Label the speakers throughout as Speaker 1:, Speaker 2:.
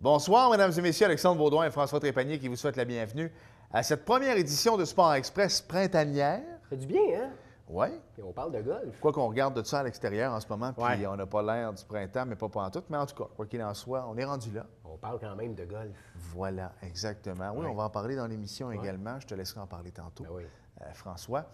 Speaker 1: Bonsoir, mesdames et messieurs. Alexandre Baudouin et François Trépanier qui vous souhaitent la bienvenue à cette première édition de Sport Express printanière.
Speaker 2: Ça fait du bien, hein?
Speaker 1: Oui.
Speaker 2: Puis on parle de golf.
Speaker 1: Quoi qu'on regarde de ça à l'extérieur en ce moment, puis
Speaker 2: Ouais.
Speaker 1: on n'a pas l'air du printemps, mais pas en tout. Mais en tout cas, quoi qu'il en soit, on est rendu là.
Speaker 2: On parle quand même de golf.
Speaker 1: Voilà, exactement. Oui,
Speaker 2: Ouais.
Speaker 1: on va en parler dans l'émission également. Je te laisserai en parler tantôt,
Speaker 2: Ben oui.
Speaker 1: François.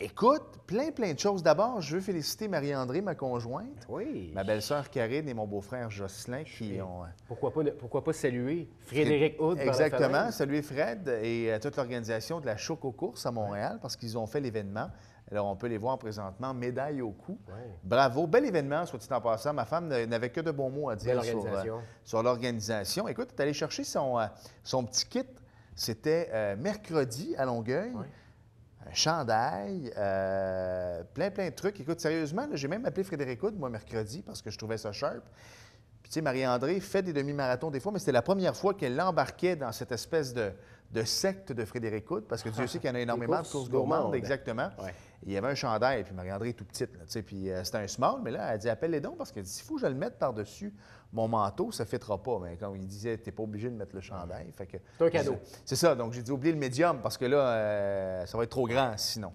Speaker 1: Écoute, plein de choses. D'abord, je veux féliciter Marie-André, ma conjointe,
Speaker 2: Oui.
Speaker 1: ma belle-sœur Karine et mon beau-frère Jocelyn qui ont...
Speaker 2: Pourquoi pas saluer Frédéric Houd par la
Speaker 1: Exactement.
Speaker 2: fenêtre?
Speaker 1: Saluer Fred et toute l'organisation de la Choc aux courses à Montréal parce qu'ils ont fait l'événement. Alors, on peut les voir présentement, médaille au cou.
Speaker 2: Ouais.
Speaker 1: Bravo. Bel événement, soit dit en passant. Ma femme n'avait que de bons mots à dire
Speaker 2: Belle organisation.
Speaker 1: sur l'organisation. Écoute, tu es allé chercher son petit kit. C'était mercredi à Longueuil.
Speaker 2: Ouais.
Speaker 1: Un chandail, plein de trucs. Écoute, sérieusement, là, j'ai même appelé Frédéric Houd, moi, mercredi, parce que je trouvais ça sharp. Puis, tu sais, Marie-André fait des demi-marathons des fois, mais c'était la première fois qu'elle l'embarquait dans cette espèce de secte de Frédéric Houd, parce que Dieu sait qu'il y en a énormément de courses gourmandes, exactement.
Speaker 2: Ouais.
Speaker 1: Il y avait un chandail, puis Marie-André est tout petite, là, tu sais, puis c'était un small, mais là, elle dit, appelle les dons, parce qu'elle dit, s'il faut que je le mette par-dessus mon manteau, ça ne fêtera pas. Mais comme il disait, tu n'es pas obligé de mettre le chandail. Fait que,
Speaker 2: C'est un cadeau.
Speaker 1: C'est ça, donc j'ai dit, oublie le médium, parce que là, ça va être trop grand sinon.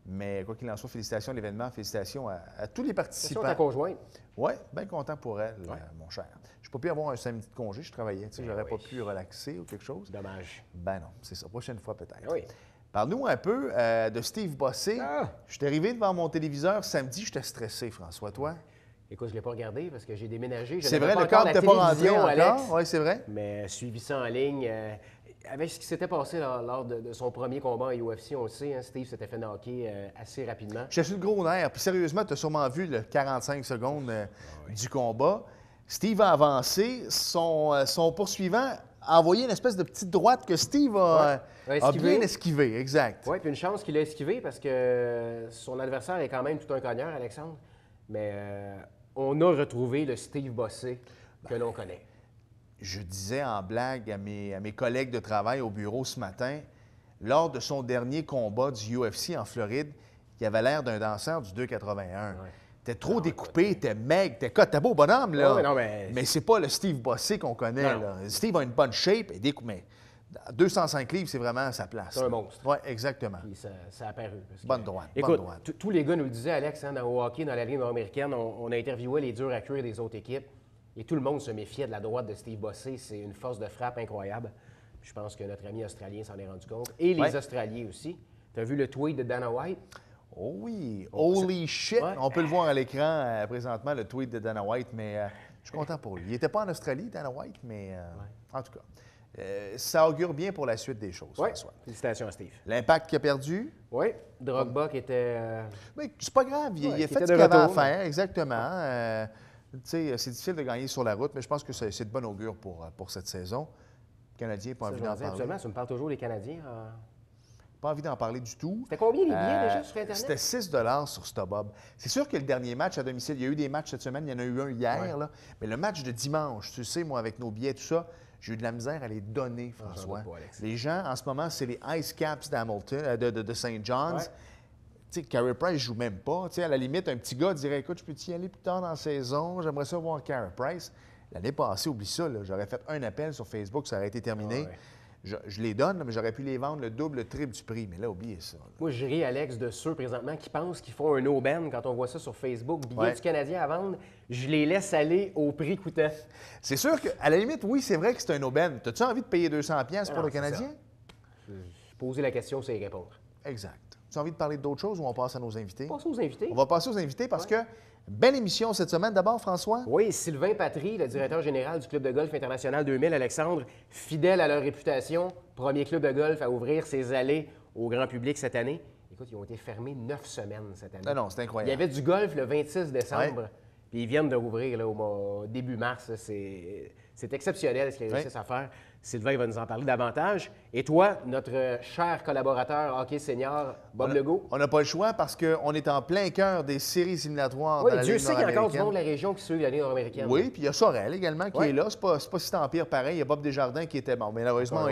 Speaker 1: Mais quoi qu'il en soit, félicitations à l'événement, félicitations à tous les
Speaker 2: C'est
Speaker 1: participants.
Speaker 2: ta conjointe.
Speaker 1: Oui, bien content pour elle,
Speaker 2: Ouais.
Speaker 1: mon cher. Je n'ai pas pu avoir un samedi de congé, je travaillais. Tu sais,
Speaker 2: Ben
Speaker 1: j'aurais
Speaker 2: oui.
Speaker 1: pas pu relaxer ou quelque chose.
Speaker 2: Dommage.
Speaker 1: Ben non, c'est ça. Prochaine fois peut-être.
Speaker 2: Ben oui.
Speaker 1: Parle-nous un peu de Steve Bossé.
Speaker 2: Ah!
Speaker 1: Je suis arrivé devant mon téléviseur samedi, j'étais stressé, François. Toi?
Speaker 2: Écoute, je ne l'ai pas regardé parce que j'ai déménagé. Je
Speaker 1: C'est
Speaker 2: n'avais
Speaker 1: vrai,
Speaker 2: pas
Speaker 1: le
Speaker 2: encore
Speaker 1: cadre
Speaker 2: la
Speaker 1: n'était pas rentré
Speaker 2: télévision, Alex.
Speaker 1: encore? Oui, c'est vrai.
Speaker 2: Mais suivi ça en ligne. Avec ce qui s'était passé lors de son premier combat à UFC, on le sait, hein, Steve s'était fait knocker assez rapidement.
Speaker 1: J'étais sur le gros nerf. Puis sérieusement, tu as sûrement vu le 45 secondes du combat. Steve a avancé. Son poursuivant a envoyé une espèce de petite droite que Steve a bien esquivé. Exact.
Speaker 2: Oui, puis une chance qu'il a esquivé parce que son adversaire est quand même tout un cogneur, Alexandre. Mais on a retrouvé le Steve Bossé que l'on connaît.
Speaker 1: Je disais en blague à mes collègues de travail au bureau ce matin, lors de son dernier combat du UFC en Floride, il avait l'air d'un danseur du 2,81.
Speaker 2: Ouais.
Speaker 1: T'es trop découpé, t'es maigre, t'es beau bonhomme, là.
Speaker 2: Ouais, non, mais
Speaker 1: c'est pas le Steve Bossé qu'on connaît,
Speaker 2: Non.
Speaker 1: là. Steve a une bonne shape et découpé. 205 livres, c'est vraiment sa place.
Speaker 2: C'est un monstre.
Speaker 1: Oui, exactement.
Speaker 2: puis ça a apparu. Parce que-
Speaker 1: Bonne droite,
Speaker 2: Écoute,
Speaker 1: bonne droite.
Speaker 2: tous les gars nous le disaient, Alex, hein, au hockey, dans la Ligue nord-américaine, on a interviewé les durs à cuire des autres équipes et tout le monde se méfiait de la droite de Steve Bossé. C'est une force de frappe incroyable. Puis je pense que notre ami australien s'en est rendu compte. Et les
Speaker 1: Ouais.
Speaker 2: Australiens aussi. Tu as vu le tweet de Dana White?
Speaker 1: Oh oui, holy shit!
Speaker 2: Ouais.
Speaker 1: On peut le voir à l'écran présentement, le tweet de Dana White, mais je suis content pour lui. Il n'était pas en Australie, Dana White, mais en tout cas, ça augure bien pour la suite des choses,
Speaker 2: Oui.
Speaker 1: François.
Speaker 2: Félicitations à Steve.
Speaker 1: L'impact qu'il a perdu,
Speaker 2: Oui, Drogba qui était...
Speaker 1: mais c'est pas grave, il a
Speaker 2: qui
Speaker 1: fait
Speaker 2: était
Speaker 1: ce
Speaker 2: de
Speaker 1: qu'il avait à
Speaker 2: retour.
Speaker 1: faire, exactement. Tu sais, c'est difficile de gagner sur la route, mais je pense que c'est de bon augure pour cette saison. Le Canadien n'a pas envie d'en parler.
Speaker 2: Absolument, tu me parles toujours des Canadiens.
Speaker 1: Pas envie d'en parler du tout.
Speaker 2: C'était combien les billets déjà sur Internet?
Speaker 1: C'était 6 sur StubHub. C'est sûr que le dernier match à domicile, il y a eu des matchs cette semaine, il y en a eu un hier, là, mais le match de dimanche, tu sais, moi, avec nos billets, tout ça, j'ai eu de la misère à les donner, François.
Speaker 2: doute pas, Alex.
Speaker 1: Les gens, en ce moment, c'est les Ice Caps d'Hamilton, de St. John's.
Speaker 2: Ouais.
Speaker 1: Tu sais, Carey Price ne joue même pas. Tu sais, à la limite, un petit gars dirait, écoute, je peux y aller plus tard dans la saison, j'aimerais ça voir Carey Price. L'année passée, oublie ça, là, j'aurais fait un appel sur Facebook, ça aurait été terminé.
Speaker 2: Ah ouais.
Speaker 1: Je les donne, mais j'aurais pu les vendre le double, le triple du prix. Mais là, oubliez ça. Là.
Speaker 2: Moi, je ris, Alex, de ceux présentement qui pensent qu'ils font un aubaine quand on voit ça sur Facebook. Billets
Speaker 1: Ouais.
Speaker 2: du Canadien à vendre, je les laisse aller au prix coûtant.
Speaker 1: C'est sûr qu'à la limite, oui, c'est vrai que c'est un aubaine. As-tu envie de payer 200$ pour
Speaker 2: Non,
Speaker 1: le
Speaker 2: c'est
Speaker 1: Canadien?
Speaker 2: Je posais la question, c'est y répondre.
Speaker 1: Exact. Tu as envie de parler d'autres choses ou on passe à nos invités?
Speaker 2: Passons aux invités.
Speaker 1: On va passer aux invités parce que belle émission cette semaine. D'abord, François.
Speaker 2: Oui, Sylvain Patry, le directeur général du Club de golf international 2000, Alexandre, fidèle à leur réputation, premier club de golf à ouvrir ses allées au grand public cette année. Écoute, ils ont été fermés 9 semaines cette année.
Speaker 1: Non, c'est
Speaker 2: Il y
Speaker 1: incroyable.
Speaker 2: avait du golf le 26 décembre,
Speaker 1: Ouais.
Speaker 2: puis ils viennent de rouvrir là, au début mars. C'est exceptionnel ce qu'ils réussissent à faire. Sylvain va nous en parler davantage. Et toi, notre cher collaborateur hockey senior, Bob Legault.
Speaker 1: On n'a pas le choix parce qu'on est en plein cœur des séries éliminatoires
Speaker 2: Oui,
Speaker 1: dans la
Speaker 2: Dieu
Speaker 1: Ligue
Speaker 2: sait qu'il y a encore du
Speaker 1: nord-américaine.
Speaker 2: monde de la région qui suit la Ligue nord-américaine.
Speaker 1: Oui, puis il y a Sorel également qui
Speaker 2: Ouais.
Speaker 1: est là. C'est pas si tant pire pareil. Il y a Bob Desjardins qui était, bon, malheureusement,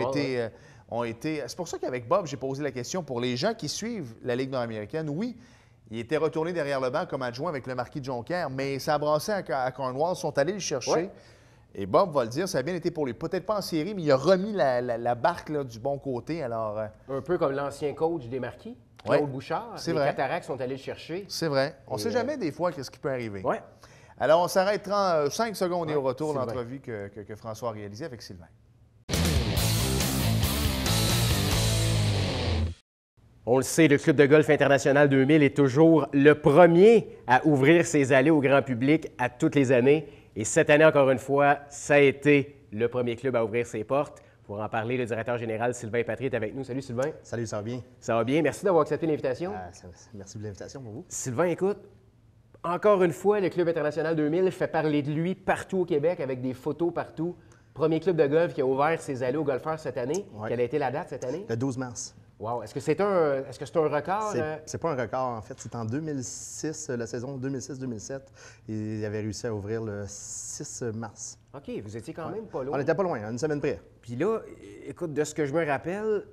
Speaker 1: ont été. C'est pour ça qu'avec Bob, j'ai posé la question pour les gens qui suivent la Ligue nord-américaine. Oui, il était retourné derrière le banc comme adjoint avec le marquis de Jonquière, mais ça a brassé à Cornwall. Ils sont allés le chercher.
Speaker 2: Ouais.
Speaker 1: Et Bob va le dire, ça a bien été pour lui. Peut-être pas en série, mais il a remis la barque là, du bon côté. Alors,
Speaker 2: Un peu comme l'ancien coach des Marquis, Claude
Speaker 1: Ouais,
Speaker 2: Bouchard.
Speaker 1: c'est
Speaker 2: Les
Speaker 1: vrai.
Speaker 2: Cataractes sont allés le chercher.
Speaker 1: c'est vrai. On ne
Speaker 2: Et,
Speaker 1: sait jamais des fois qu'est-ce qui peut arriver.
Speaker 2: Oui.
Speaker 1: Alors, on s'arrête 5 secondes et
Speaker 2: Ouais,
Speaker 1: au retour
Speaker 2: Sylvain.
Speaker 1: l'entrevue que François a réalisée avec Sylvain.
Speaker 2: On le sait, le Club de golf international 2000 est toujours le premier à ouvrir ses allées au grand public à toutes les années. Et cette année, encore une fois, ça a été le premier club à ouvrir ses portes. Pour en parler, le directeur général Sylvain Patry est avec nous. Salut Sylvain.
Speaker 3: Salut, ça va bien?
Speaker 2: Ça va bien? Merci d'avoir accepté l'invitation.
Speaker 3: Merci de l'invitation pour vous.
Speaker 2: Sylvain, écoute, encore une fois, le Club international 2000 fait parler de lui partout au Québec avec des photos partout. Premier club de golf qui a ouvert ses allées aux golfeurs cette année.
Speaker 3: Ouais.
Speaker 2: Quelle a été la date cette année?
Speaker 3: Le 12 mars.
Speaker 2: Wow! Est-ce que c'est un record?
Speaker 3: C'est pas un record, en fait. C'est en 2006, la saison 2006-2007. Il avait réussi à ouvrir le 6 mars.
Speaker 2: OK, vous étiez quand même pas loin.
Speaker 3: On n'était pas loin, à une semaine près.
Speaker 2: Puis là, écoute, de ce que je me rappelle,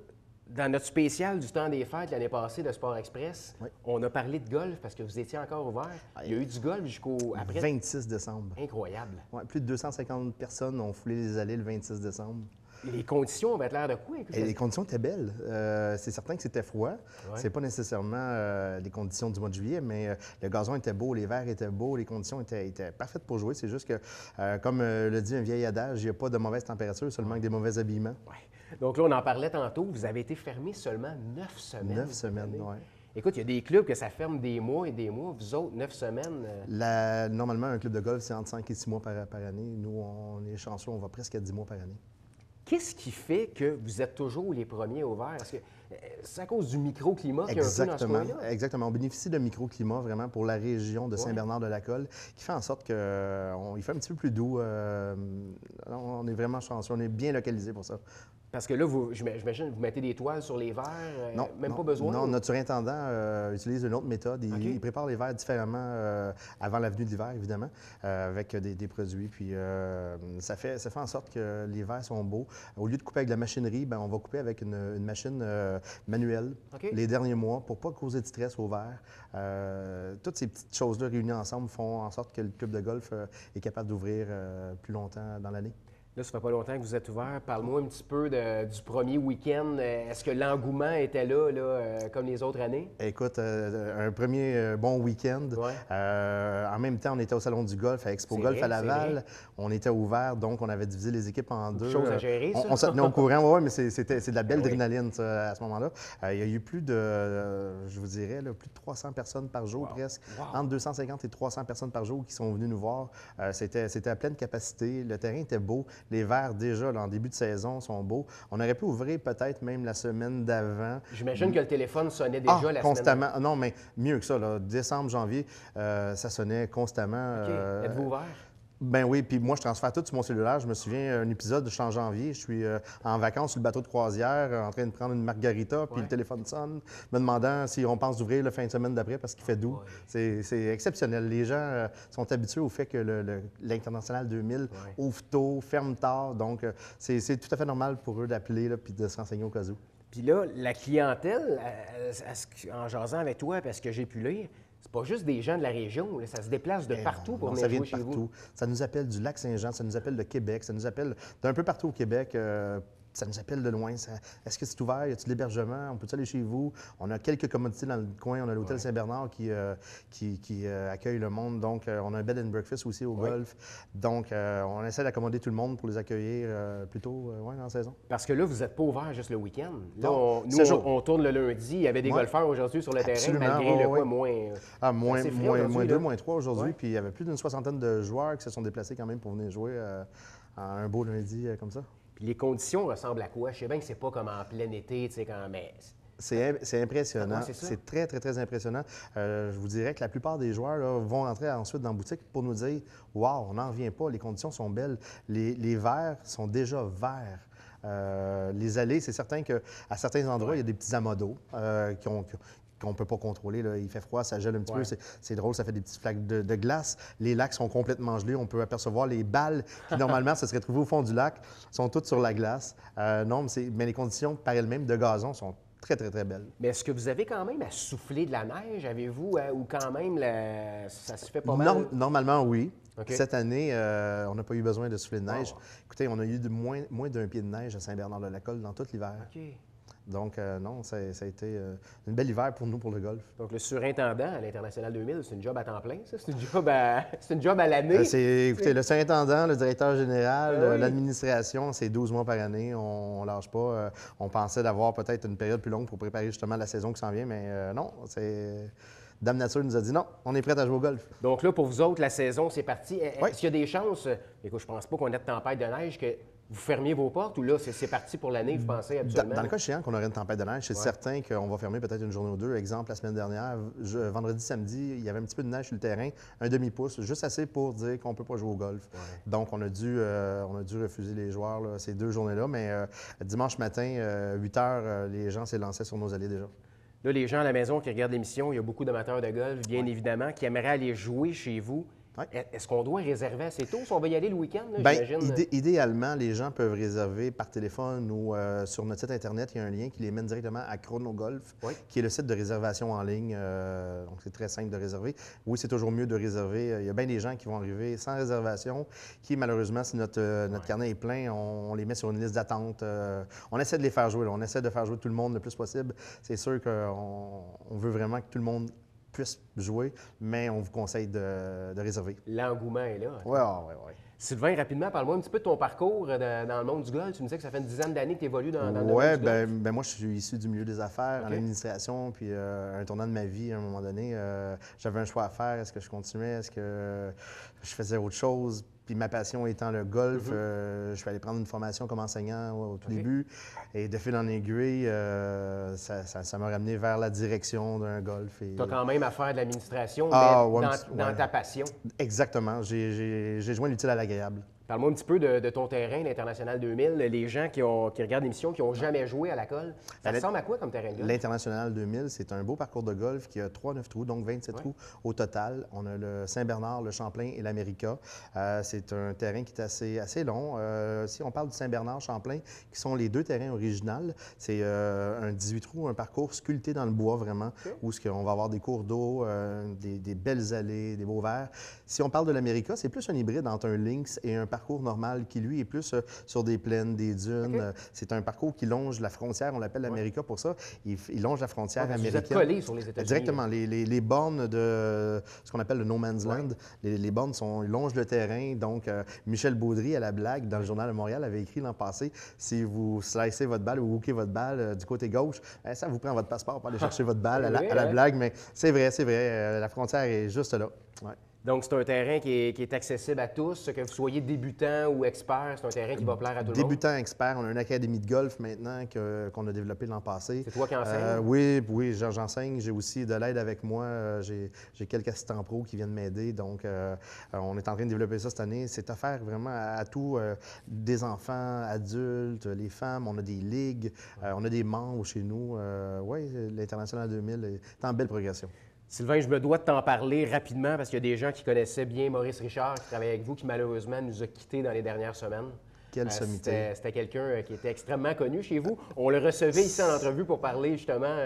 Speaker 2: dans notre spécial du temps des fêtes l'année passée de Sport Express,
Speaker 3: Oui.
Speaker 2: on a parlé de golf parce que vous étiez encore ouvert. Il y a eu du golf jusqu'au après.
Speaker 3: 26 décembre.
Speaker 2: Incroyable.
Speaker 3: Ouais, plus de 250 personnes ont foulé les allées le 26 décembre.
Speaker 2: Les conditions avaient l'air de quoi? Écoute,
Speaker 3: Et les conditions étaient belles. C'est certain que c'était froid. C'est pas nécessairement les conditions du mois de juillet, mais le gazon était beau, les verres étaient beaux, les conditions étaient parfaites pour jouer. C'est juste que, comme le dit un vieil adage, il n'y a pas de mauvaise température, seulement que des mauvais habillements.
Speaker 2: ouais. Donc là, on en parlait tantôt. Vous avez été fermé seulement 9 semaines.
Speaker 3: 9
Speaker 2: cette
Speaker 3: semaines,
Speaker 2: année.
Speaker 3: oui.
Speaker 2: Écoute, il y a des clubs que ça ferme des mois et des mois. Vous autres, 9 semaines.
Speaker 3: Normalement, un club de golf, c'est entre 5 et 6 mois par année. Nous, on est chanceux, on va presque à 10 mois par année.
Speaker 2: Qu'est-ce qui fait que vous êtes toujours les premiers ouverts? Est-ce que c'est à cause du microclimat qu'il y a un peu dans ce
Speaker 3: Exactement,
Speaker 2: coin-là?
Speaker 3: exactement. On bénéficie de microclimat vraiment pour la région de Saint-Bernard-de-la-Colle, qui fait en sorte qu'il fait un petit peu plus doux. On est vraiment chanceux, on est bien localisé pour ça.
Speaker 2: Parce que là, j'imagine que vous mettez des toiles sur les verres,
Speaker 3: Non,
Speaker 2: même
Speaker 3: non,
Speaker 2: pas besoin?
Speaker 3: Non, notre surintendant utilise une autre méthode.
Speaker 2: OK.
Speaker 3: Il prépare les verres différemment avant la venue de l'hiver, évidemment, avec des produits. Puis ça fait en sorte que les verres sont beaux. Au lieu de couper avec de la machinerie, ben, on va couper avec une machine manuelle
Speaker 2: OK.
Speaker 3: les derniers mois pour ne pas causer de stress aux verres. Toutes ces petites choses-là réunies ensemble font en sorte que le club de golf est capable d'ouvrir plus longtemps dans l'année.
Speaker 2: Là, ça fait pas longtemps que vous êtes ouvert. Parle-moi un petit peu du premier week-end. Est-ce que l'engouement était là, comme les autres années?
Speaker 3: Écoute, un premier bon week-end.
Speaker 2: Ouais.
Speaker 3: En même temps, on était au Salon du Golf à Expo
Speaker 2: C'est
Speaker 3: Golf
Speaker 2: vrai,
Speaker 3: à Laval. On était ouvert, donc on avait divisé les équipes en deux.
Speaker 2: Chose à gérer, ça.
Speaker 3: On se tenait au courant, oui, mais c'est de la belle
Speaker 2: Oui.
Speaker 3: adrénaline ça, à ce moment-là. Il y a eu plus de, je vous dirais, là, plus de 300 personnes par jour presque.
Speaker 2: Wow.
Speaker 3: Entre 250 et 300 personnes par jour qui sont venues nous voir. C'était à pleine capacité. Le terrain était beau. Les verres, déjà, là, en début de saison, sont beaux. On aurait pu ouvrir peut-être même la semaine d'avant.
Speaker 2: J'imagine que le téléphone sonnait déjà la
Speaker 3: constamment.
Speaker 2: semaine.
Speaker 3: Non, mais mieux que ça. Là. Décembre, janvier, ça sonnait constamment.
Speaker 2: OK. Êtes-vous ouvert?
Speaker 3: Ben oui, puis moi, je transfère tout sur mon cellulaire. Je me souviens, un épisode, je suis en janvier, je suis en vacances sur le bateau de croisière, en train de prendre une margarita, puis
Speaker 2: Ouais.
Speaker 3: le téléphone sonne, me demandant si on pense d'ouvrir la fin de semaine d'après parce qu'il fait doux.
Speaker 2: Ouais.
Speaker 3: C'est exceptionnel. Les gens sont habitués au fait que l'International 2000 ouvre tôt, ferme tard, donc c'est tout à fait normal pour eux d'appeler puis de se renseigner au cas où.
Speaker 2: Puis là, la clientèle, en jasant avec toi, parce que j'ai pu lire, c'est pas juste des gens de la région, là, ça se déplace de partout pour
Speaker 3: Non,
Speaker 2: venir
Speaker 3: ça vient
Speaker 2: jouer
Speaker 3: de
Speaker 2: chez
Speaker 3: partout.
Speaker 2: vous.
Speaker 3: Ça nous appelle du Lac-Saint-Jean, ça nous appelle de Québec, ça nous appelle d'un peu partout au Québec. Ça nous appelle de loin. Est-ce que c'est ouvert? Y a-t-il de l'hébergement? On peut aller chez vous? On a quelques commodités dans le coin. On a l'hôtel Saint-Bernard qui accueille le monde. Donc, on a un bed and breakfast aussi au golf. Donc, on essaie d'accommoder tout le monde pour les accueillir plutôt dans la saison.
Speaker 2: Parce que là, vous n'êtes pas ouvert juste le week-end. Là,
Speaker 3: Non,
Speaker 2: nous,
Speaker 3: c'est jour.
Speaker 2: on tourne le lundi. Il y avait des golfeurs aujourd'hui sur le terrain,
Speaker 3: Absolument,
Speaker 2: malgré le
Speaker 3: ouais.
Speaker 2: quoi moins.
Speaker 3: Moins
Speaker 2: assez frais
Speaker 3: 2,
Speaker 2: aujourd'hui, là.
Speaker 3: moins 3 aujourd'hui.
Speaker 2: Ouais.
Speaker 3: Puis, il y avait plus d'une soixantaine de joueurs qui se sont déplacés quand même pour venir jouer un beau lundi comme ça.
Speaker 2: Puis les conditions ressemblent à quoi? Je sais bien que c'est pas comme en plein été, tu sais, mais
Speaker 3: C'est impressionnant.
Speaker 2: Ah ouais, c'est ça?
Speaker 3: C'est très, très, très impressionnant. Je vous dirais que la plupart des joueurs là, vont rentrer ensuite dans la boutique pour nous dire « Wow, on n'en revient pas, les conditions sont belles. Les verres sont déjà verts. Les allées, c'est certain qu'à certains endroits, il y a des petits amas d'eau qu'on ne peut pas contrôler. Là. Il fait froid, ça gèle un petit peu. C'est drôle, ça fait des petites flaques de glace. Les lacs sont complètement gelés. On peut apercevoir les balles qui, normalement, se seraient trouvées au fond du lac, sont toutes sur la glace. Mais les conditions par elles-mêmes de gazon sont très, très, très belle.
Speaker 2: Mais est-ce que vous avez quand même à souffler de la neige, avez-vous, ou quand même ça se fait pas mal?
Speaker 3: Normalement, oui.
Speaker 2: OK.
Speaker 3: Cette année, on n'a pas eu besoin de souffler de neige.
Speaker 2: Wow.
Speaker 3: Écoutez, on a eu moins d'un pied de neige à Saint-Bernard-de-la-Colle dans tout l'hiver.
Speaker 2: OK.
Speaker 3: Donc, non, ça a été une belle hiver pour nous, pour le golf.
Speaker 2: Donc, le surintendant à l'International 2000, c'est une job à temps plein, ça? C'est une job à l'année?
Speaker 3: Écoutez, le surintendant, le directeur général,
Speaker 2: Ah oui.
Speaker 3: l'administration, c'est 12 mois par année. On ne lâche pas. On pensait d'avoir peut-être une période plus longue pour préparer justement la saison qui s'en vient, mais non, c'est... Dame Nature nous a dit non, on est prêt à jouer au golf.
Speaker 2: Donc là, pour vous autres, la saison, c'est parti. Est-ce
Speaker 3: Oui.
Speaker 2: qu'il y a des chances, écoute, je pense pas qu'on ait de tempête de neige, que vous fermiez vos portes ou là, c'est parti pour l'année, vous pensez absolument?
Speaker 3: Dans le cas échéant qu'on aurait une tempête de neige, c'est certain qu'on va fermer peut-être une journée ou deux. Exemple, la semaine dernière, vendredi, samedi, il y avait un petit peu de neige sur le terrain, un demi-pouce, juste assez pour dire qu'on ne peut pas jouer au golf.
Speaker 2: Ouais.
Speaker 3: Donc, on a dû refuser les joueurs là, ces 2 journées-là. Mais dimanche matin, 8 heures, les gens s'élançaient sur nos allées déjà.
Speaker 2: Là, les gens à la maison qui regardent l'émission, il y a beaucoup d'amateurs de golf, bien évidemment, qui aimeraient aller jouer chez vous.
Speaker 3: Ouais.
Speaker 2: Est-ce qu'on doit réserver assez tôt si on va y aller le week-end, là,
Speaker 3: Bien,
Speaker 2: j'imagine?
Speaker 3: idéalement, les gens peuvent réserver par téléphone ou sur notre site Internet. Il y a un lien qui les mène directement à Chrono Golf,
Speaker 2: Oui.
Speaker 3: qui est le site de réservation en ligne. Donc, c'est très simple de réserver. Oui, c'est toujours mieux de réserver. Il y a bien des gens qui vont arriver sans réservation, qui, malheureusement, si notre carnet est plein, on les met sur une liste d'attente. On essaie de les faire jouer. Là. On essaie de faire jouer tout le monde le plus possible. C'est sûr qu'on veut vraiment que tout le monde puisse jouer, mais on vous conseille de réserver.
Speaker 2: L'engouement est là.
Speaker 3: Oui, oui.
Speaker 2: Sylvain, rapidement, parle-moi un petit peu de ton parcours dans le monde du golf. Tu me disais que ça fait une dizaine d'années que tu évolues dans le
Speaker 3: Oui,
Speaker 2: domaine du golf.
Speaker 3: ben moi, je suis issu du milieu des affaires, en
Speaker 2: OK.
Speaker 3: administration, puis un tournant de ma vie, à un moment donné, j'avais un choix à faire. Est-ce que je continuais? Est-ce que je faisais autre chose? Puis ma passion étant le golf, je suis allé prendre une formation comme enseignant au tout
Speaker 2: OK.
Speaker 3: début. Et de fil en aiguille, ça m'a ramené vers la direction d'un golf.
Speaker 2: Tu as quand même à faire de l'administration,
Speaker 3: Ah,
Speaker 2: mais
Speaker 3: ouais,
Speaker 2: dans
Speaker 3: ouais.
Speaker 2: ta passion.
Speaker 3: Exactement. J'ai joint l'utile à l'agréable.
Speaker 2: Parle-moi un petit peu de ton terrain, l'International 2000. Les gens qui regardent l'émission, qui n'ont jamais joué à la colle, ça ressemble à quoi comme terrain de golf?
Speaker 3: L'International 2000, c'est un beau parcours de golf qui a 3-9 trous, donc 27 trous au total. On a le Saint-Bernard, le Champlain et l'América. C'est un terrain qui est assez long. Si on parle du Saint-Bernard, Champlain, qui sont les 2 terrains originaux, c'est un 18 trous, un parcours sculpté dans le bois vraiment, où on va avoir des cours d'eau, des belles allées, des beaux verts. Si on parle de l'América, c'est plus un hybride entre un links et un parcours normal qui, lui, est plus sur des plaines, des dunes. C'est un parcours qui longe la frontière, on l'appelle l'América pour ça. Il longe la frontière
Speaker 2: Vous
Speaker 3: américaine.
Speaker 2: êtes collé sur les États-Unis.
Speaker 3: Directement. Les bornes de ce qu'on appelle le No Man's Land, les bornes longent le terrain. Donc, Michel Baudry, à la blague, dans le Journal de Montréal, avait écrit l'an passé, si vous slicez votre balle ou hookez votre balle du côté gauche, ça vous prend votre passeport pour aller chercher votre balle à la blague. Mais c'est vrai, la frontière est juste là. Ouais.
Speaker 2: Donc, c'est un terrain qui est accessible à tous, que vous soyez débutant ou expert, c'est un terrain qui va plaire à tout le monde.
Speaker 3: Débutant, expert, on a une académie de golf maintenant qu'on a développée l'an passé.
Speaker 2: C'est toi qui enseignes?
Speaker 3: Oui, j'enseigne. J'ai aussi de l'aide avec moi. J'ai quelques assistants pros qui viennent m'aider. Donc, on est en train de développer ça cette année. C'est offert vraiment à tous, des enfants, adultes, les femmes. On a des ligues, on a des membres chez nous. Oui, l'International 2000 est en belle progression.
Speaker 2: Sylvain, je me dois de t'en parler rapidement parce qu'il y a des gens qui connaissaient bien Maurice Richard, qui travaillait avec vous, qui malheureusement nous a quittés dans les dernières semaines.
Speaker 3: Quelle sommité.
Speaker 2: C'était quelqu'un qui était extrêmement connu chez vous. On le recevait ici en entrevue pour parler justement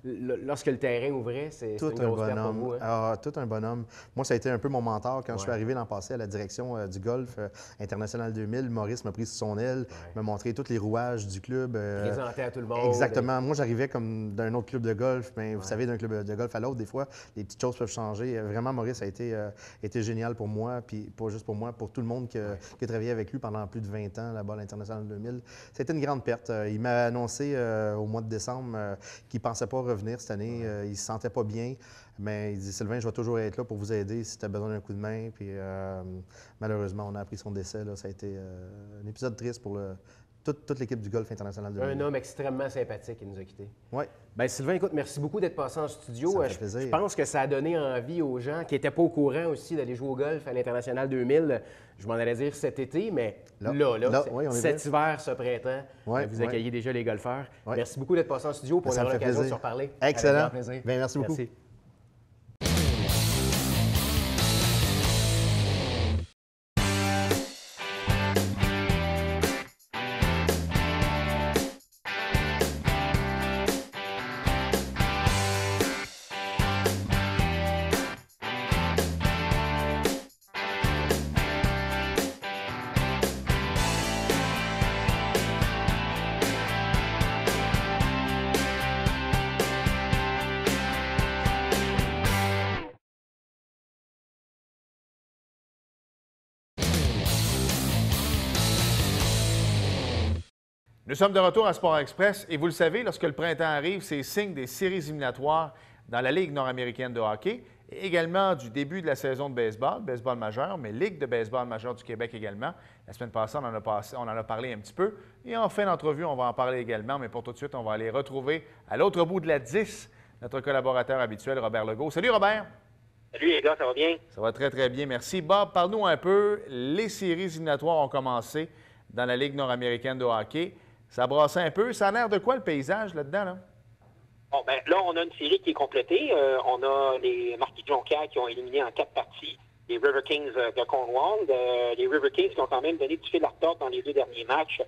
Speaker 2: lorsque le terrain ouvrait. C'est une grosse perte pour vous. Hein?
Speaker 3: Tout un bonhomme. Moi, ça a été un peu mon mentor quand je suis arrivé l'an passé à la direction du golf International 2000. Maurice m'a pris sous son aile, m'a montré tous les rouages du club.
Speaker 2: Présenté à tout le monde.
Speaker 3: Exactement. Moi, j'arrivais comme d'un autre club de golf. Mais vous savez, d'un club de golf à l'autre, des fois, les petites choses peuvent changer. Vraiment, Maurice a été génial pour moi, puis pas juste pour moi, pour tout le monde qui a travaillé avec lui pendant plus de 20 ans là-bas à l'International 2000. C'était une grande perte. Il m'a annoncé au mois de décembre qu'il ne pensait pas revenir cette année. Il ne se sentait pas bien. Mais il dit, Sylvain, je vais toujours être là pour vous aider si tu as besoin d'un coup de main. Puis malheureusement, on a appris son décès. Là. Ça a été un épisode triste pour toute l'équipe du golf international 2000.
Speaker 2: Un homme extrêmement sympathique qui nous a quittés.
Speaker 3: Oui.
Speaker 2: Bien, Sylvain, écoute, merci beaucoup d'être passé en studio.
Speaker 3: Ça me fait plaisir.
Speaker 2: Je pense que ça a donné envie aux gens qui n'étaient pas au courant aussi d'aller jouer au golf à l'International 2000. Je m'en allais dire cet été, mais là
Speaker 3: oui, on est
Speaker 2: cet
Speaker 3: prêt.
Speaker 2: hiver, ce printemps, vous accueillez déjà les golfeurs. Merci beaucoup d'être passé en studio pour
Speaker 3: Ça me
Speaker 2: avoir
Speaker 3: fait
Speaker 2: l'occasion de
Speaker 3: plaisir.
Speaker 2: se reparler.
Speaker 3: Excellent.
Speaker 2: Avec grand plaisir.
Speaker 3: Bien, merci beaucoup.
Speaker 2: Merci.
Speaker 1: Nous sommes de retour à Sport Express et vous le savez, lorsque le printemps arrive, c'est signe des séries éliminatoires dans la Ligue nord-américaine de hockey et également du début de la saison de baseball majeur, mais Ligue de baseball majeur du Québec également. La semaine passée, on en a parlé un petit peu et en fin d'entrevue, on va en parler également, mais pour tout de suite, on va aller retrouver à l'autre bout de la 10 notre collaborateur habituel, Robert Legault. Salut Robert!
Speaker 4: Salut les gars, ça va bien?
Speaker 1: Ça va très, très bien, merci. Bob, parle-nous un peu. Les séries éliminatoires ont commencé dans la Ligue nord-américaine de hockey. Ça brassait un peu. Ça a l'air de quoi le paysage là-dedans? Là?
Speaker 4: Bon, ben là, on a une série qui est complétée. On a les Marquis de Jonquière qui ont éliminé en 4 parties les River Kings de Cornwall. Les River Kings qui ont quand même donné du fil à retordre dans les 2 derniers matchs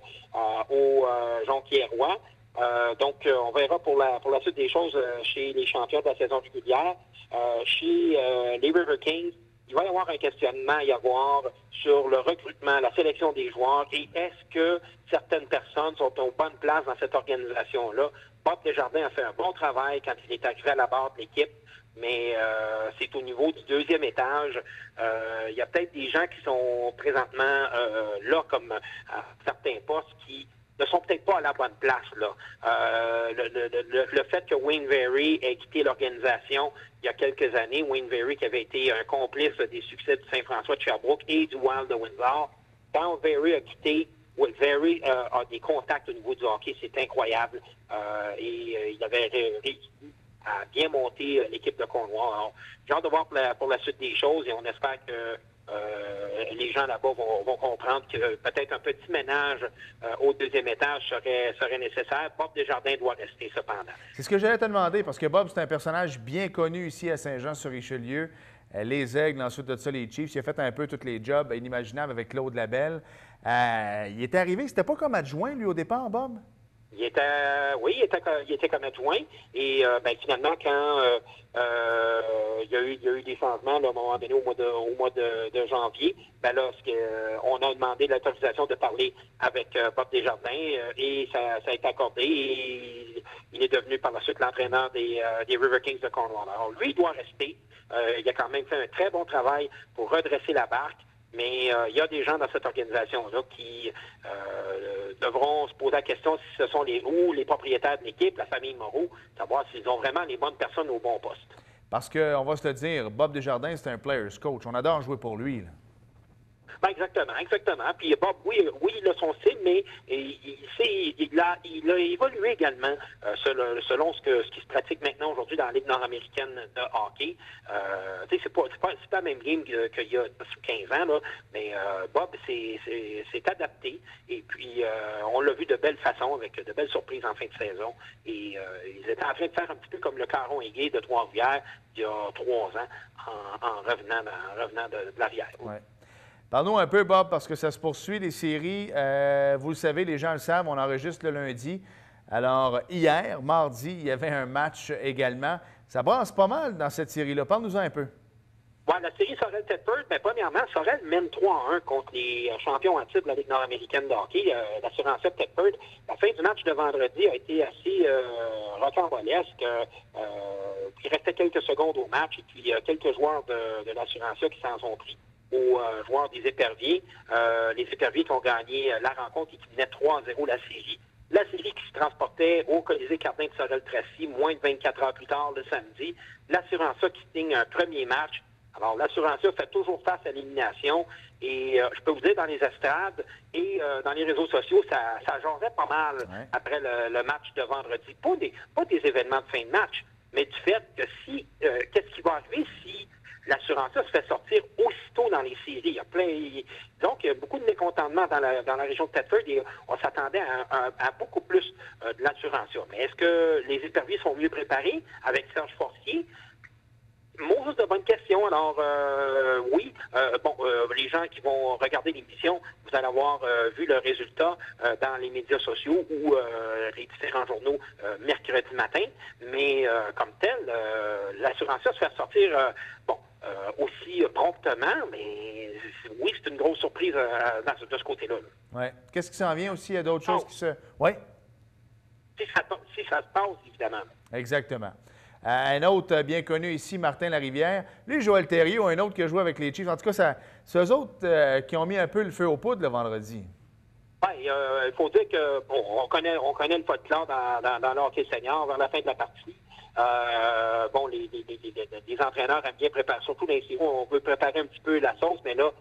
Speaker 4: aux Jonquièrois. Donc, on verra pour la suite des choses chez les champions de la saison régulière. Chez les River Kings, il va y avoir un questionnement à y avoir sur le recrutement, la sélection des joueurs et est-ce que certaines personnes sont aux bonnes places dans cette organisation-là. Bob Desjardins a fait un bon travail quand il est arrivé à la barre de l'équipe, mais c'est au niveau du 2e étage. Il y a peut-être des gens qui sont présentement là comme à certains postes qui ne sont peut-être pas à la bonne place. Là. Le fait que Wayne Very ait quitté l'organisation il y a quelques années, Wayne Very qui avait été un complice des succès du Saint-François de Sherbrooke et du Wild de Windsor, quand Very a quitté, Very a des contacts au niveau du hockey, c'est incroyable. Et il avait réussi à bien monter l'équipe de Cornwall. Alors, j'ai hâte de voir pour la suite des choses et on espère que les gens là-bas vont comprendre que peut-être un petit ménage au 2e étage serait nécessaire. Bob Desjardins doit rester cependant.
Speaker 1: C'est ce que j'allais te demander, parce que Bob, c'est un personnage bien connu ici à Saint-Jean-sur-Richelieu. Les Aigles, ensuite de ça, les Chiefs. Il a fait un peu tous les jobs inimaginables avec Claude Labelle. Il est arrivé, c'était pas comme adjoint, lui, au départ, Bob?
Speaker 4: Il était comme adjoint. Et finalement, quand il y a eu des changements là, à un moment donné au mois de janvier, on a demandé l'autorisation de parler avec Bob Desjardins et ça a été accordé. Et il est devenu par la suite l'entraîneur des River Kings de Cornwall. Alors lui, il doit rester. Il a quand même fait un très bon travail pour redresser la barque. Mais il y a des gens dans cette organisation-là qui devront se poser la question si ce sont les propriétaires de l'équipe, la famille Moreau, savoir s'ils ont vraiment les bonnes personnes au bon poste.
Speaker 1: Parce qu'on va se le dire, Bob Desjardins, c'est un player's coach. On adore jouer pour lui. Là.
Speaker 4: Ben exactement. Puis Bob, oui, il a son style, mais il a évolué également selon ce qui se pratique maintenant aujourd'hui dans la Ligue nord-américaine de hockey. C'est pas la même game qu'il y a 15 ans, là, mais Bob s'est adapté. Et puis, on l'a vu de belle façon, avec de belles surprises en fin de saison. Et ils étaient en train de faire un petit peu comme le Caron Aigué de Trois-Rivières il y a 3 ans en revenant de la rivière.
Speaker 1: Ouais. Parle-nous un peu, Bob, parce que ça se poursuit, les séries. Vous le savez, les gens le savent, on enregistre le lundi. Alors, hier, mardi, il y avait un match également. Ça brasse pas mal dans cette série-là. Parle-nous-en un peu.
Speaker 4: Oui, la série Sorel-Thetford, premièrement, Sorel mène 3-1 contre les champions en titre de la Ligue nord-américaine de hockey, l'assurance Thetford. La fin du match de vendredi a été assez rocambolesque. Il restait quelques secondes au match et puis il y a quelques joueurs de l'assurance qui s'en sont pris aux joueurs des Éperviers. Les Éperviers qui ont gagné la rencontre et qui menaient 3-0 la série. La série qui se transportait au Colisée Cardin de Sorel-Tracy moins de 24 heures plus tard le samedi. L'assurance qui signe un premier match. Alors, l'assurance fait toujours face à l'élimination et je peux vous dire, dans les estrades et dans les réseaux sociaux, ça jasait pas mal après le match de vendredi. Pas des événements de fin de match, mais du fait que qu'est-ce qui va arriver si l'assurance se fait sortir aussitôt dans les séries. Donc, il y a beaucoup de mécontentement dans la région de Thetford et on s'attendait à beaucoup plus de l'assurance. Mais est-ce que les Éperviers sont mieux préparés avec Serge Forcier? Moses de bonnes questions. Alors, oui, les gens qui vont regarder l'émission, vous allez avoir vu le résultat dans les médias sociaux ou les différents journaux mercredi matin. Mais comme tel, l'assurance se fait sortir, aussi promptement, mais oui, c'est une grosse surprise de ce côté-là.
Speaker 1: Oui. Qu'est-ce qui s'en vient aussi? Il y a d'autres choses qui se... Oui?
Speaker 4: Si ça se passe, évidemment.
Speaker 1: Exactement. Un autre bien connu ici, Martin Larivière. Lui, Joël Thériault, un autre qui a joué avec les Chiefs. En tout cas, c'est eux autres qui ont mis un peu le feu aux poudres le vendredi.
Speaker 4: Ouais, il faut dire que bon, on connaît le folklore dans le hockey senior vers la fin de la partie. Bon, les entraîneurs aiment bien préparer, surtout dans les séries, on veut préparer un petit peu la sauce, mais là,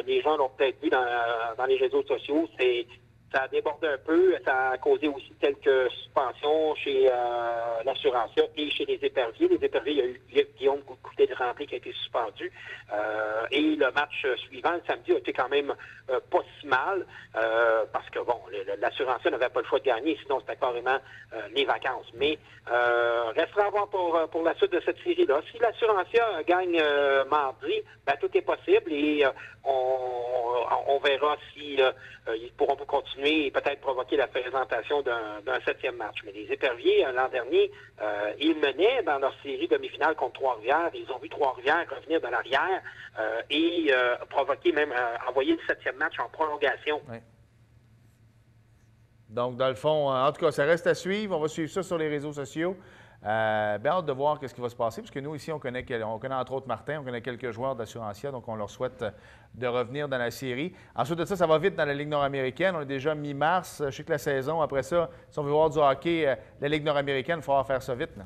Speaker 4: les gens l'ont peut-être vu dans les réseaux sociaux, ça a débordé un peu, ça a causé aussi quelques suspensions chez l'Assurancia et chez les éperviers. Les éperviers, il y a eu Guillaume Coutet-Tremblay qui a été suspendu. Et le match suivant, le samedi, a été quand même pas si mal, parce que, bon, l'Assurancia n'avait pas le choix de gagner, sinon c'était carrément les vacances. Mais restera à voir pour la suite de cette série-là. Si l'Assurancia gagne mardi, ben, tout est possible et on verra si ils pourront continuer et peut-être provoquer la présentation d'un 7e match. Mais les éperviers, l'an dernier, ils menaient dans leur série demi-finale contre Trois-Rivières. Ils ont vu Trois-Rivières revenir de l'arrière et provoquer même, envoyer le 7e match en prolongation.
Speaker 1: Oui. Donc, dans le fond, en tout cas, ça reste à suivre. On va suivre ça sur les réseaux sociaux. Bien hâte de voir ce qui va se passer, parce que nous, ici, on connaît entre autres Martin, on connaît quelques joueurs d'Assurancia, donc on leur souhaite de revenir dans la série. Ensuite de ça, ça va vite dans la Ligue nord-américaine. On est déjà mi-mars. Je sais que la saison, après ça, si on veut voir du hockey, la Ligue nord-américaine, il faudra faire ça vite. Là.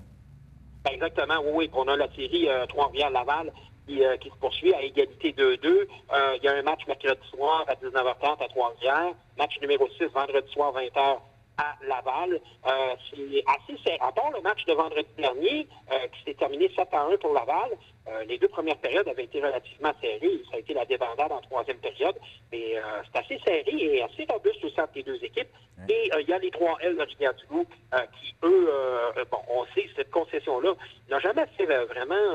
Speaker 4: Exactement, oui. On a la série Trois-Rivières-Laval qui se poursuit à égalité 2-2. Il y a un match mercredi soir à 19h30 à Trois-Rivières. Match numéro 6, vendredi soir, 20h. À Laval. C'est assez serré. À part le match de vendredi dernier, qui s'est terminé 7-1 pour Laval, les deux premières périodes avaient été relativement serrées. Ça a été la débandade en troisième période. Mais c'est assez serré et assez robuste aussi entre les deux équipes. Ouais. Et il y a les 3L de Rivière-du-Loup qui, eux, bon, on sait, cette concession-là n'a jamais fait vraiment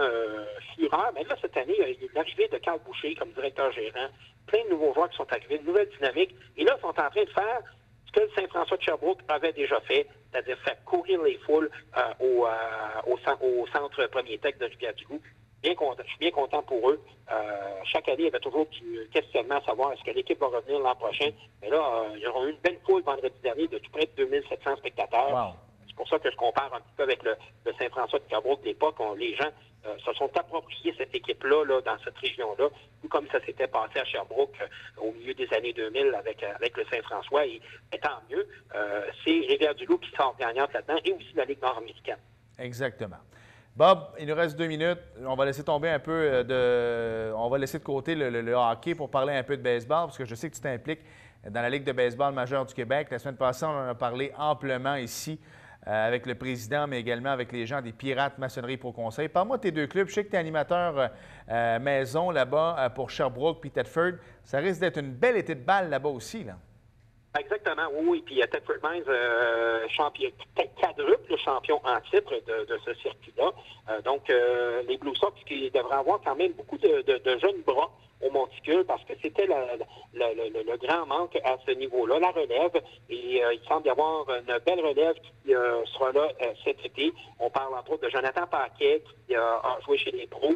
Speaker 4: fureur. Mais là, cette année, il y a l'arrivée de Carl Boucher comme directeur gérant. Plein de nouveaux joueurs qui sont arrivés, une nouvelle dynamique. Et là, ils sont en train de faire ce que le Saint-François de Sherbrooke avait déjà fait, c'est-à-dire faire courir les foules au centre premier tech de Rivière-du-Loup. Je suis bien content pour eux. Chaque année, il y avait toujours du questionnement à savoir est-ce que l'équipe va revenir l'an prochain. Mais là, ils auront eu une belle foule vendredi dernier de tout près de 2700 spectateurs. Wow. C'est pour ça que je compare un petit peu avec le Saint-François de Sherbrooke de l'époque. Les gens se sont appropriés cette équipe-là dans cette région-là, tout comme ça s'était passé à Sherbrooke au milieu des années 2000 avec le Saint-François. Et tant mieux, c'est Rivière-du-Loup qui sort gagnante là-dedans et aussi la Ligue nord-américaine.
Speaker 1: Exactement. Bob, il nous reste 2 minutes. On va laisser tomber un peu on va laisser de côté le hockey pour parler un peu de baseball, parce que je sais que tu t'impliques dans la Ligue de baseball majeure du Québec. La semaine passée, on en a parlé amplement ici avec le président, mais également avec les gens des Pirates Maçonnerie Pro Conseil. Parle-moi de tes deux clubs. Je sais que tu es animateur maison là-bas pour Sherbrooke puis Thetford. Ça risque d'être une belle été de balle là-bas aussi, là.
Speaker 4: Exactement, oui. Puis Thetford Mines, quadruple champion en titre de ce circuit-là. Donc, les Blue Sox qui devraient avoir quand même beaucoup de jeunes bras au monticule parce que c'était le grand manque à ce niveau-là, la relève. Et il semble y avoir une belle relève qui sera là cet été. On parle entre autres de Jonathan Paquet qui a joué chez les pros,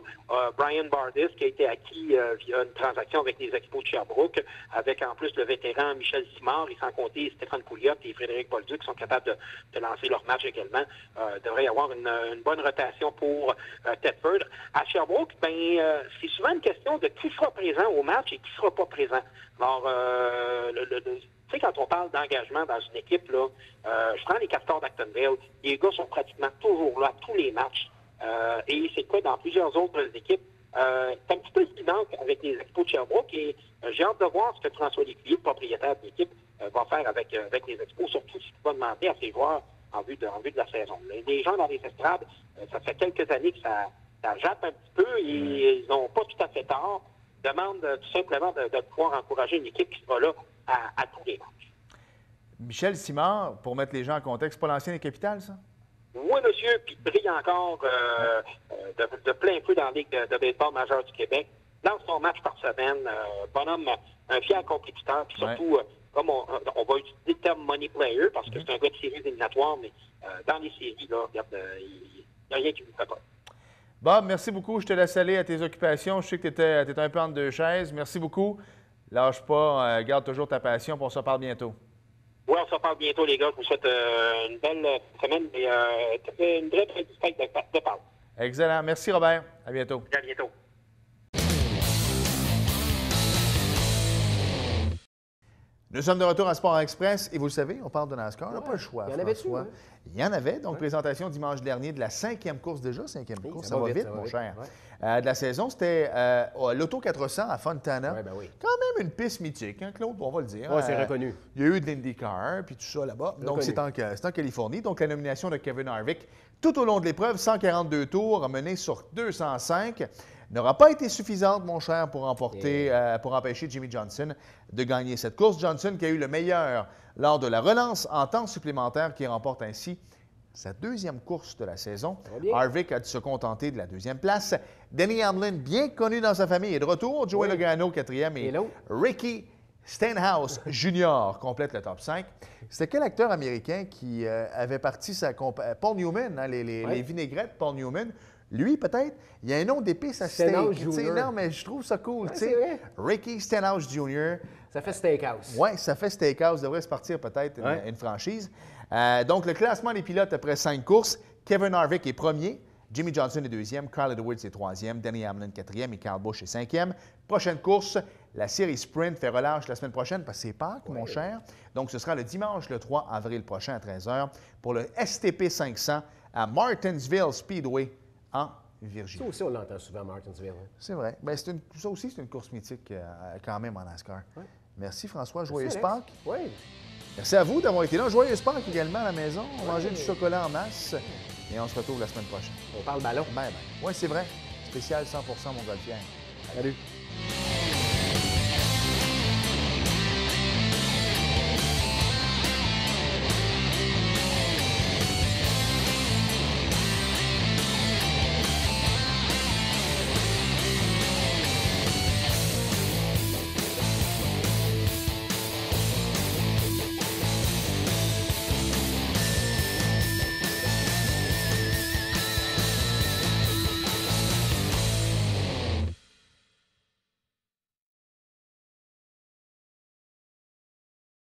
Speaker 4: Brian Bardis qui a été acquis via une transaction avec les Expos de Sherbrooke, avec en plus le vétéran Michel Simard, et sans compter Stéphane Pouliot et Frédéric Bolduc qui sont capables de lancer leur match également. Il devrait y avoir une bonne rotation pour Thetford. À Sherbrooke, c'est souvent une question de qui sera présent au match et qui ne sera pas présent. Alors, tu sais, quand on parle d'engagement dans une équipe, là, je prends les Castors d'Actonville, les gars sont pratiquement toujours là à tous les matchs. Et c'est quoi dans plusieurs autres équipes? C'est un petit peu ce qui manque avec les Expos de Sherbrooke et j'ai hâte de voir ce que François Lécuyer, le propriétaire de l'équipe, va faire avec les Expos, surtout ce qu'il va demander à ses joueurs en vue de la saison. Les gens dans les estrades, ça fait quelques années que ça jappe un petit peu et ils n'ont pas tout à fait tort. Demande tout simplement de pouvoir encourager une équipe qui sera là à tous les matchs.
Speaker 1: Michel Simard, pour mettre les gens en contexte, c'est pas l'ancien des Capitales, ça?
Speaker 4: Oui, monsieur, puis il brille encore de plein feu dans la Ligue de baseball majeure du Québec. Lance son match par semaine. Bonhomme, un fier compétiteur, puis surtout, comme on va utiliser le terme money player, parce que c'est un gars de séries éliminatoires, mais dans les séries, là, regarde, il n'y a rien qui ne fait pas.
Speaker 1: Bob, merci beaucoup. Je te laisse aller à tes occupations. Je sais que tu étais un peu entre deux chaises. Merci beaucoup. Lâche pas. Garde toujours ta passion. Puis on se reparle bientôt.
Speaker 4: Oui, on se reparle bientôt, les gars. Je vous souhaite une belle semaine et une vraie fête de Pâques.
Speaker 1: Excellent. Merci, Robert. À bientôt.
Speaker 4: À bientôt.
Speaker 1: Nous sommes de retour à Sport Express et vous le savez, on parle de NASCAR. On n'a
Speaker 2: Ouais.
Speaker 1: pas le choix.
Speaker 2: Il y en avait-tu,
Speaker 1: François.
Speaker 2: hein?
Speaker 1: Il y en avait. Donc, présentation dimanche dernier de la 5e course déjà. 5e
Speaker 2: Oui,
Speaker 1: course, ça va vite,
Speaker 2: ça va
Speaker 1: mon
Speaker 2: vite.
Speaker 1: cher.
Speaker 2: Ouais.
Speaker 1: De la saison, c'était l'Auto 400 à Fontana.
Speaker 2: Ouais, ben oui.
Speaker 1: Quand même une piste mythique, hein, Claude, on va le dire.
Speaker 2: Oui, c'est reconnu.
Speaker 1: Il y a eu de l'IndyCar, puis tout ça là-bas. Donc,
Speaker 2: Reconnu.
Speaker 1: c'est en Californie. Donc, la nomination de Kevin Harvick tout au long de l'épreuve, 142 tours, menés sur 205, n'aura pas été suffisante, mon cher, pour empêcher Jimmy Johnson de gagner cette course. Johnson qui a eu le meilleur lors de la relance en temps supplémentaire, qui remporte ainsi sa 2e course de la saison.
Speaker 2: Ça va bien.
Speaker 1: Harvick a dû se contenter de la 2e place. Denny Hamlin, bien connu dans sa famille, est de retour. Joey
Speaker 2: Oui.
Speaker 1: Logano, 4e. Et
Speaker 2: Et l'autre?
Speaker 1: Ricky Stenhouse Jr. complète le top 5. C'était quel acteur américain qui avait parti sa compagnie? Paul Newman, hein, les vinaigrettes, Paul Newman. Lui, peut-être, il y a un nom d'épice à steak.
Speaker 2: Stenhouse
Speaker 1: Tu sais,
Speaker 2: Jr.
Speaker 1: non, mais je trouve ça cool.
Speaker 2: Ouais,
Speaker 1: tu sais.
Speaker 2: c'est vrai.
Speaker 1: Ricky Stenhouse Jr.
Speaker 2: Ça fait steakhouse.
Speaker 1: Oui, ça fait Steakhouse. Devrait se partir peut-être
Speaker 2: Ouais.
Speaker 1: une franchise. Donc, le classement des pilotes après 5 courses. Kevin Harvick est premier. Jimmy Johnson est 2e. Carl Edwards est 3e. Denny Hamlin 4e. Et Kyle Busch est 5e. Prochaine course, la série Sprint fait relâche la semaine prochaine parce que c'est Pâques, mon cher. Donc, ce sera le dimanche, le 3 avril prochain à 13h pour le STP 500 à Martinsville Speedway en Virginie.
Speaker 2: Ça aussi, on l'entend souvent à Martinsville. Hein.
Speaker 1: C'est vrai. Ben, ça aussi, c'est une course mythique quand même en NASCAR.
Speaker 2: Ouais.
Speaker 1: Merci François. Joyeuse
Speaker 2: Merci, Alex.
Speaker 1: Pâques.
Speaker 2: Oui.
Speaker 1: Merci à vous d'avoir été là. Joyeuse Pâques également à la maison. On va manger du chocolat en masse. Et on se retrouve la semaine prochaine.
Speaker 2: On parle ballon.
Speaker 1: Bye bye. Oui, c'est vrai. Spécial 100% mon golfière.
Speaker 2: Salut.